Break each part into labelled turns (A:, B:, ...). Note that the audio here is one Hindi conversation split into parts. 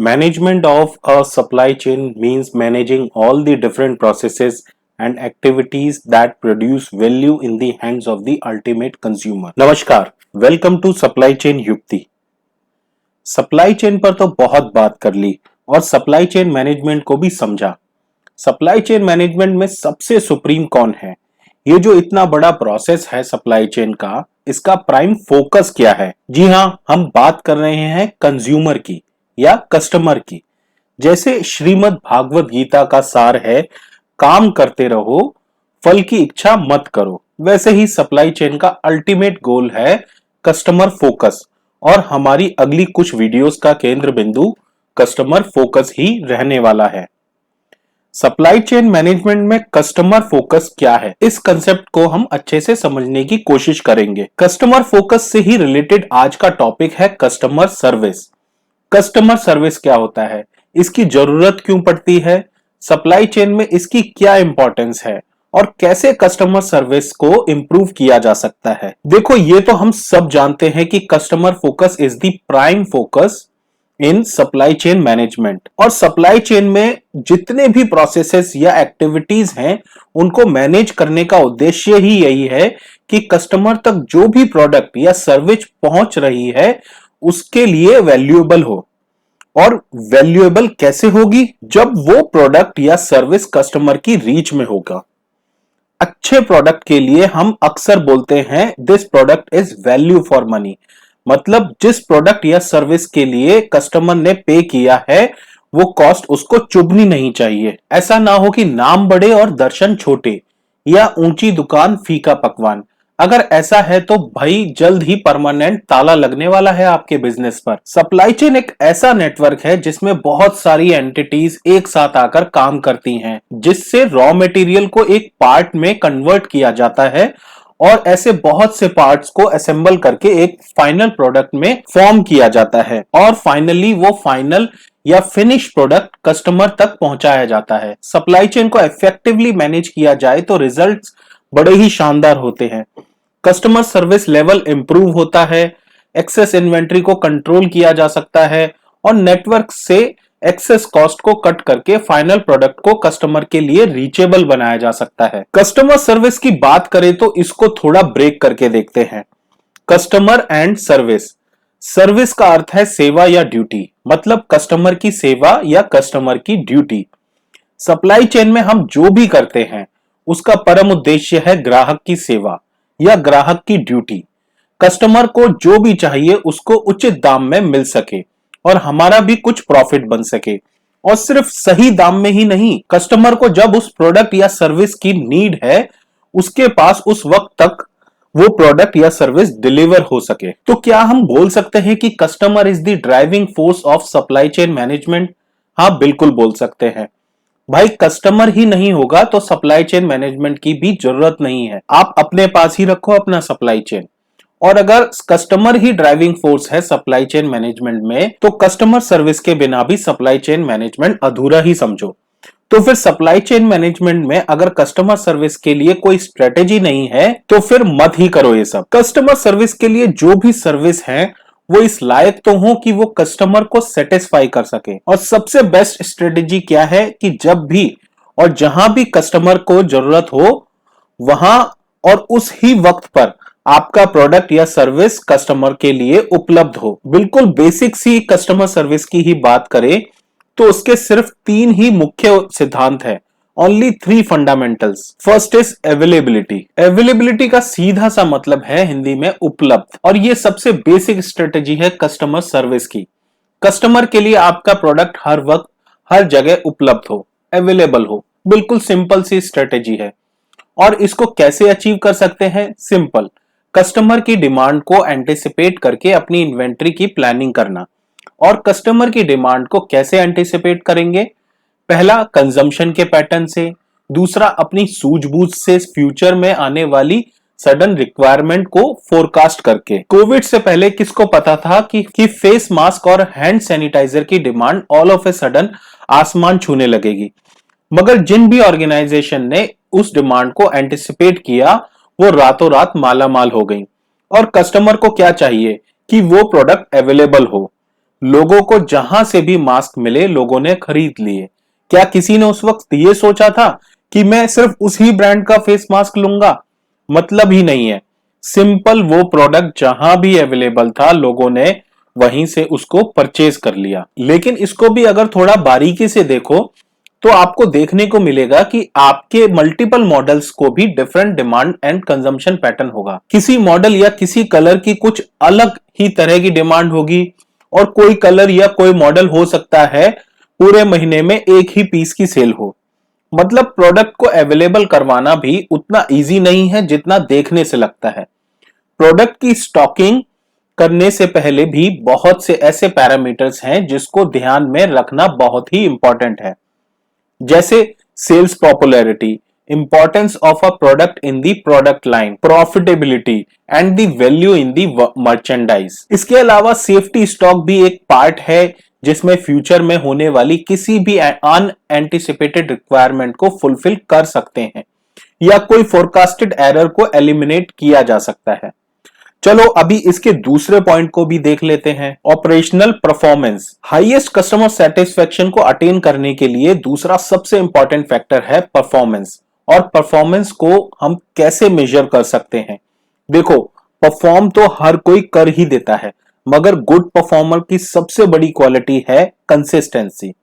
A: Management of a supply chain means managing all the different processes and activities that produce value in the hands of the ultimate consumer. नमस्कार, वेलकम टू सप्लाई चेन युक्ति। सप्लाई चेन पर तो बहुत बात कर ली और सप्लाई चेन मैनेजमेंट को भी समझा। सप्लाई चेन मैनेजमेंट में सबसे सुप्रीम कौन है? ये जो इतना बड़ा प्रोसेस है सप्लाई चेन का, इसका प्राइम फोकस क्या है? जी हाँ, हम बात कर रहे हैं कंज्यूमर की या कस्टमर की। जैसे श्रीमद् भागवत गीता का सार है, काम करते रहो, फल की इच्छा मत करो। वैसे ही सप्लाई चेन का अल्टीमेट गोल है कस्टमर फोकस, और हमारी अगली कुछ वीडियोस का केंद्र बिंदु कस्टमर फोकस ही रहने वाला है। सप्लाई चेन मैनेजमेंट में कस्टमर फोकस क्या है, इस कंसेप्ट को हम अच्छे से समझने की कोशिश करेंगे। कस्टमर फोकस से ही रिलेटेड आज का टॉपिक है कस्टमर सर्विस। कस्टमर सर्विस क्या होता है, इसकी जरूरत क्यों पड़ती है, सप्लाई चेन में इसकी क्या इंपॉर्टेंस है और कैसे कस्टमर सर्विस को इंप्रूव किया जा सकता है। देखो, ये तो हम सब जानते हैं कि customer focus is the prime focus in supply chain management, और सप्लाई चेन में जितने भी प्रोसेसेस या एक्टिविटीज हैं उनको मैनेज करने का उद्देश्य ही यही है कि कस्टमर तक जो भी प्रोडक्ट या सर्विस पहुंच रही है उसके लिए वैल्यूएबल हो। और वैल्यूएबल कैसे होगी? जब वो प्रोडक्ट या सर्विस कस्टमर की रीच में होगा। अच्छे प्रोडक्ट के लिए हम अक्सर बोलते हैं this product is value for money, मतलब जिस प्रोडक्ट या सर्विस के लिए कस्टमर ने पे किया है वो कॉस्ट उसको चुभनी नहीं चाहिए। ऐसा ना हो कि नाम बड़े और दर्शन छोटे, या ऊंची दुकान फीका पकवान। अगर ऐसा है तो भाई जल्द ही परमानेंट ताला लगने वाला है आपके बिजनेस पर। सप्लाई चेन एक ऐसा नेटवर्क है जिसमें बहुत सारी एंटिटीज एक साथ आकर काम करती हैं, जिससे रॉ मटेरियल को एक पार्ट में कन्वर्ट किया जाता है और ऐसे बहुत से पार्ट्स को असेंबल करके एक फाइनल प्रोडक्ट में फॉर्म किया जाता है, और फाइनली वो फाइनल या फिनिश प्रोडक्ट कस्टमर तक पहुंचाया जाता है। सप्लाई चेन को इफेक्टिवली मैनेज किया जाए तो रिजल्ट्स बड़े ही शानदार होते हैं। कस्टमर सर्विस लेवल इंप्रूव होता है, एक्सेस इन्वेंट्री को कंट्रोल किया जा सकता है, और नेटवर्क से एक्सेस कॉस्ट को कट करके फाइनल प्रोडक्ट को कस्टमर के लिए रीचेबल बनाया जा सकता है। कस्टमर सर्विस की बात करें तो इसको थोड़ा ब्रेक करके देखते हैं। Customer and service. सर्विस का अर्थ है सेवा या ड्यूटी, मतलब कस्टमर की सेवा या कस्टमर की ड्यूटी। सप्लाई चेन में हम जो भी करते हैं उसका परम उद्देश्य है ग्राहक की सेवा या ग्राहक की ड्यूटी। कस्टमर को जो भी चाहिए उसको उचित दाम में मिल सके और हमारा भी कुछ प्रॉफिट बन सके, और सिर्फ सही दाम में ही नहीं, कस्टमर को जब उस प्रोडक्ट या सर्विस की नीड है उसके पास उस वक्त तक वो प्रोडक्ट या सर्विस डिलीवर हो सके। तो क्या हम बोल सकते हैं कि customer is the driving force of supply chain management? हाँ, बिल्कुल बोल सकते हैं। भाई कस्टमर ही नहीं होगा तो सप्लाई चेन मैनेजमेंट की भी जरूरत नहीं है। आप अपने पास ही रखो अपना सप्लाई चेन, और अगर कस्टमर ही ड्राइविंग फोर्स है सप्लाई चेन मैनेजमेंट में तो कस्टमर सर्विस के बिना भी सप्लाई चेन मैनेजमेंट अधूरा ही समझो। तो फिर सप्लाई चेन मैनेजमेंट में अगर कस्टमर सर्विस के लिए कोई स्ट्रेटेजी नहीं है तो फिर मत ही करो ये सब। कस्टमर सर्विस के लिए जो भी सर्विस है वो इस लायक तो हो कि वो कस्टमर को सेटिस्फाई कर सके। और सबसे बेस्ट स्ट्रेटेजी क्या है कि जब भी और जहां भी कस्टमर को जरूरत हो वहां और उस ही वक्त पर आपका प्रोडक्ट या सर्विस कस्टमर के लिए उपलब्ध हो। बिल्कुल बेसिक सी कस्टमर सर्विस की ही बात करें तो उसके सिर्फ 3 ही मुख्य सिद्धांत है, only 3 fundamentals. First is availability. Availability का सीधा सा मतलब है हिंदी में उपलब्ध, और ये सबसे बेसिक स्ट्रेटेजी है कस्टमर सर्विस की। कस्टमर के लिए आपका प्रोडक्ट हर वक्त हर जगह उपलब्ध हो, अवेलेबल हो। बिल्कुल सिंपल सी स्ट्रेटेजी है। और इसको कैसे अचीव कर सकते हैं? सिंपल, कस्टमर की डिमांड को एंटिसिपेट करके अपनी इन्वेंट्री की प्लानिंग करना। और कस्टमर की डिमांड को कैसे एंटिसिपेट करेंगे? पहला, कंजम्पशन के पैटर्न से। दूसरा, अपनी सूझबूझ से फ्यूचर में आने वाली सडन रिक्वायरमेंट को फोरकास्ट करके। कोविड से पहले किसको पता था कि फेस मास्क और हैंड सैनिटाइजर की demand all of a sudden आसमान छूने लगेगी। मगर जिन भी ऑर्गेनाइजेशन ने उस डिमांड को एंटिसिपेट किया वो रातों रात माला माल हो गई। और कस्टमर को क्या चाहिए कि वो प्रोडक्ट अवेलेबल हो। लोगों को जहां से भी मास्क मिले लोगों ने खरीद लिए। क्या किसी ने उस वक्त ये सोचा था कि मैं सिर्फ उसी ब्रांड का फेस मास्क लूंगा? मतलब ही नहीं है। सिंपल वो प्रोडक्ट जहां भी अवेलेबल था लोगों ने वहीं से उसको परचेज कर लिया। लेकिन इसको भी अगर थोड़ा बारीकी से देखो तो आपको देखने को मिलेगा कि आपके मल्टीपल मॉडल्स को भी different demand and consumption pattern होगा। किसी मॉडल या किसी कलर की कुछ अलग ही तरह की डिमांड होगी और कोई कलर या कोई मॉडल हो सकता है पूरे महीने में एक ही पीस की सेल हो। मतलब प्रोडक्ट को अवेलेबल करवाना भी उतना इजी नहीं है जितना देखने से लगता है। प्रोडक्ट की स्टॉकिंग करने से पहले भी बहुत से ऐसे पैरामीटर्स हैं जिसको ध्यान में रखना बहुत ही इंपॉर्टेंट है, जैसे sales popularity, importance of a product in the product line, profitability and the value in the merchandise. इसके अलावा सेफ्टी स्टॉक भी एक पार्ट है जिसमें फ्यूचर में होने वाली किसी भी अनएंटिसिपेटेड रिक्वायरमेंट को फुलफिल कर सकते हैं या कोई फोरकास्टेड एरर को एलिमिनेट किया जा सकता है। चलो अभी इसके दूसरे पॉइंट को भी देख लेते हैं, operational performance. Highest customer satisfaction को अटेन करने के लिए दूसरा सबसे इंपॉर्टेंट फैक्टर है परफॉर्मेंस। और परफॉर्मेंस को हम कैसे मेजर कर सकते हैं? देखो, परफॉर्म तो हर कोई कर ही देता है, मगर गुड परफॉर्मर की सबसे बड़ी क्वालिटी है consistency.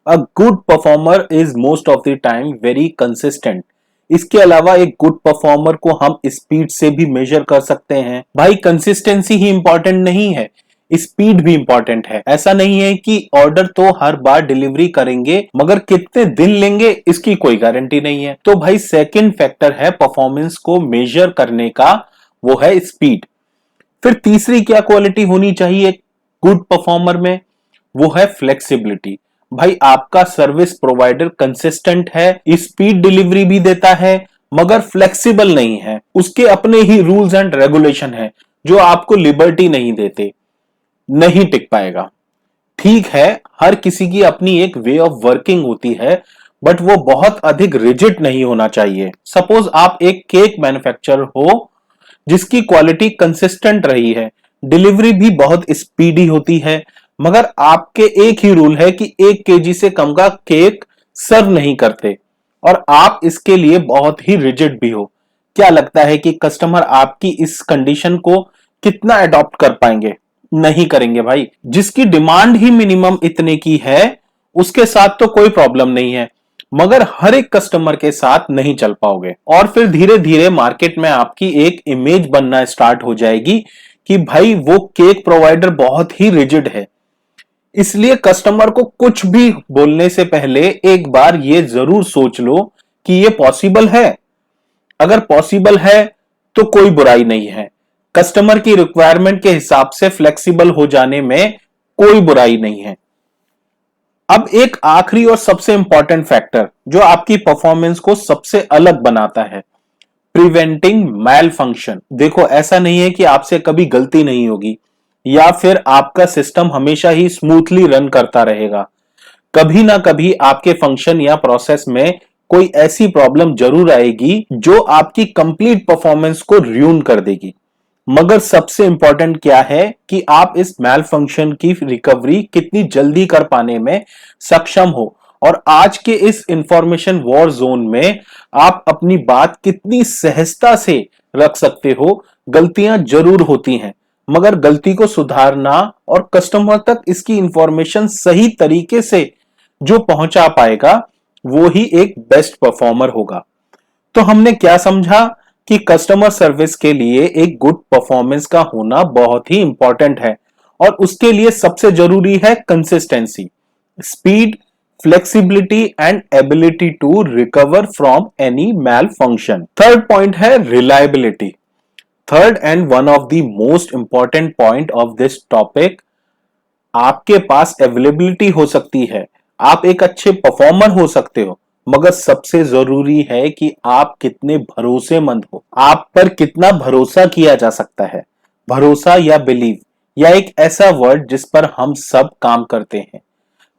A: A good performer is most of the time very consistent. इसके अलावा एक गुड परफॉर्मर को हम स्पीड से भी मेजर कर सकते हैं। भाई कंसिस्टेंसी ही इंपॉर्टेंट नहीं है, स्पीड भी इंपॉर्टेंट है। ऐसा नहीं है कि ऑर्डर तो हर बार डिलीवरी करेंगे मगर कितने दिन लेंगे इसकी कोई गारंटी नहीं है। तो भाई सेकंड फैक्टर है परफॉर्मेंस को मेजर करने का, वो है स्पीड। फिर तीसरी क्या क्वालिटी होनी चाहिए गुड परफॉर्मर में? वो है फ्लेक्सिबिलिटी। भाई आपका सर्विस प्रोवाइडर कंसिस्टेंट है, स्पीड डिलीवरी भी देता है मगर फ्लेक्सिबल नहीं है। उसके अपने ही रूल्स एंड रेगुलेशन है जो आपको लिबर्टी नहीं देते, नहीं टिक पाएगा। ठीक है, हर किसी की अपनी एक वे ऑफ वर्किंग होती है बट वो बहुत अधिक रिजिड नहीं होना चाहिए। सपोज आप एक केक मैन्युफैक्चरर हो जिसकी क्वालिटी कंसिस्टेंट रही है, डिलीवरी भी बहुत स्पीडी होती है, मगर आपके एक ही रूल है कि 1 kg से कम का केक सर्व नहीं करते और आप इसके लिए बहुत ही रिजिड भी हो। क्या लगता है कि कस्टमर आपकी इस कंडीशन को कितना अडॉप्ट कर पाएंगे? नहीं करेंगे भाई। जिसकी डिमांड ही मिनिमम इतने की है उसके साथ तो कोई प्रॉब्लम नहीं है, मगर हर एक कस्टमर के साथ नहीं चल पाओगे और फिर धीरे धीरे मार्केट में आपकी एक इमेज बनना स्टार्ट हो जाएगी कि भाई वो केक प्रोवाइडर बहुत ही रिजिड है। इसलिए कस्टमर को कुछ भी बोलने से पहले एक बार ये जरूर सोच लो कि ये पॉसिबल है। अगर पॉसिबल है तो कोई बुराई नहीं है। कस्टमर की रिक्वायरमेंट के हिसाब से फ्लेक्सिबल हो जाने में कोई बुराई नहीं है। अब एक आखिरी और सबसे इंपॉर्टेंट फैक्टर जो आपकी परफॉर्मेंस को सबसे अलग बनाता है, प्रिवेंटिंग मैल फंक्शन। देखो, ऐसा नहीं है कि आपसे कभी गलती नहीं होगी या फिर आपका सिस्टम हमेशा ही स्मूथली रन करता रहेगा। कभी ना कभी आपके फंक्शन या प्रोसेस में कोई ऐसी प्रॉब्लम जरूर आएगी जो आपकी कंप्लीट परफॉर्मेंस को र्यून कर देगी। मगर सबसे इंपॉर्टेंट क्या है कि आप इस मैल फंक्शन की रिकवरी कितनी जल्दी कर पाने में सक्षम हो और आज के इस इंफॉर्मेशन वॉर जोन में आप अपनी बात कितनी सहजता से रख सकते हो। गलतियां जरूर होती हैं मगर गलती को सुधारना और कस्टमर तक इसकी इंफॉर्मेशन सही तरीके से जो पहुंचा पाएगा वो ही एक बेस्ट परफॉर्मर होगा। तो हमने क्या समझा कि कस्टमर सर्विस के लिए एक गुड परफॉर्मेंस का होना बहुत ही इंपॉर्टेंट है और उसके लिए सबसे जरूरी है consistency, speed, flexibility and ability to recover from any malfunction. Third point है reliability. Third and one of the most important point of this topic. आपके पास अवेलेबिलिटी हो सकती है, आप एक अच्छे परफॉर्मर हो सकते हो, मगर सबसे जरूरी है कि आप कितने भरोसेमंद हो, आप पर कितना भरोसा किया जा सकता है। भरोसा या बिलीव या एक ऐसा वर्ड जिस पर हम सब काम करते हैं।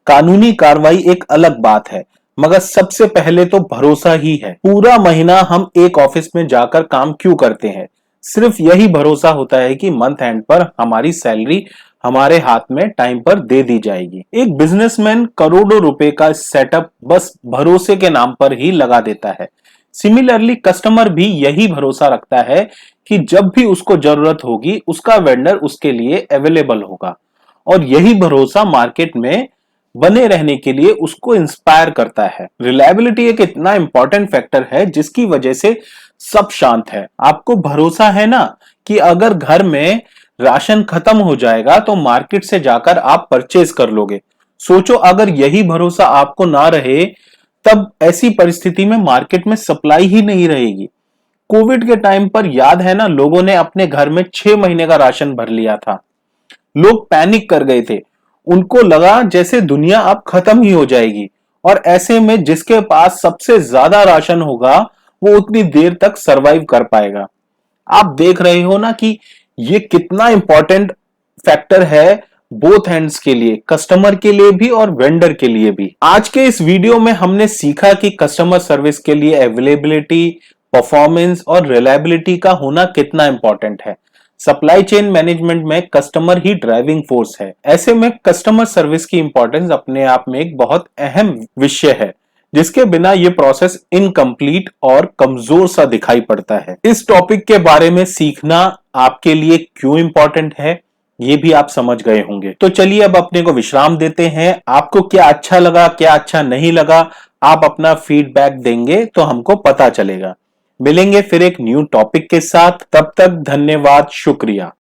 A: कानूनी कार्रवाई एक अलग बात है मगर सबसे पहले तो भरोसा ही है। पूरा महीना हम एक ऑफिस में जाकर काम क्यों करते हैं? सिर्फ यही भरोसा होता है कि मंथ एंड पर हमारी सैलरी हमारे हाथ में टाइम पर दे दी जाएगी। एक बिजनेसमैन करोड़ों रुपए का सेटअप बस भरोसे के नाम पर ही लगा देता है। सिमिलरली कस्टमर भी यही भरोसा रखता है कि जब भी उसको जरूरत होगी उसका वेंडर उसके लिए अवेलेबल होगा, और यही भरोसा मार्केट में बने रहने के लिए उसको इंस्पायर करता है। रिलायबिलिटी एक इतना इंपॉर्टेंट फैक्टर है जिसकी वजह से सब शांत है। आपको भरोसा है ना कि अगर घर में राशन खत्म हो जाएगा तो मार्केट से जाकर आप परचेज कर लोगे। सोचो अगर यही भरोसा आपको ना रहे, तब ऐसी परिस्थिति में मार्केट में सप्लाई ही नहीं रहेगी। कोविड के टाइम पर याद है ना, लोगों ने अपने घर में 6 महीने का राशन भर लिया था। लोग पैनिक कर गए थे, उनको लगा जैसे दुनिया अब खत्म ही हो जाएगी, और ऐसे में जिसके पास सबसे ज्यादा राशन होगा वो उतनी देर तक सरवाइव कर पाएगा। आप देख रहे हो ना कि ये कितना इंपॉर्टेंट फैक्टर है बोथ हैंड्स के लिए, कस्टमर के लिए भी और वेंडर के लिए भी। आज के इस वीडियो में हमने सीखा कि कस्टमर सर्विस के लिए अवेलेबिलिटी, परफॉर्मेंस और रिलायबिलिटी का होना कितना इंपॉर्टेंट है। सप्लाई चेन मैनेजमेंट में कस्टमर ही ड्राइविंग फोर्स है। ऐसे में कस्टमर सर्विस की इंपॉर्टेंस अपने आप में एक बहुत अहम विषय है, जिसके बिना ये प्रोसेस इनकम्प्लीट और कमजोर सा दिखाई पड़ता है। इस टॉपिक के बारे में सीखना आपके लिए क्यों इंपॉर्टेंट है ये भी आप समझ गए होंगे। तो चलिए अब अपने को विश्राम देते हैं। आपको क्या अच्छा लगा, क्या अच्छा नहीं लगा, आप अपना फीडबैक देंगे तो हमको पता चलेगा। मिलेंगे फिर एक न्यू टॉपिक के साथ, तब तक धन्यवाद, शुक्रिया।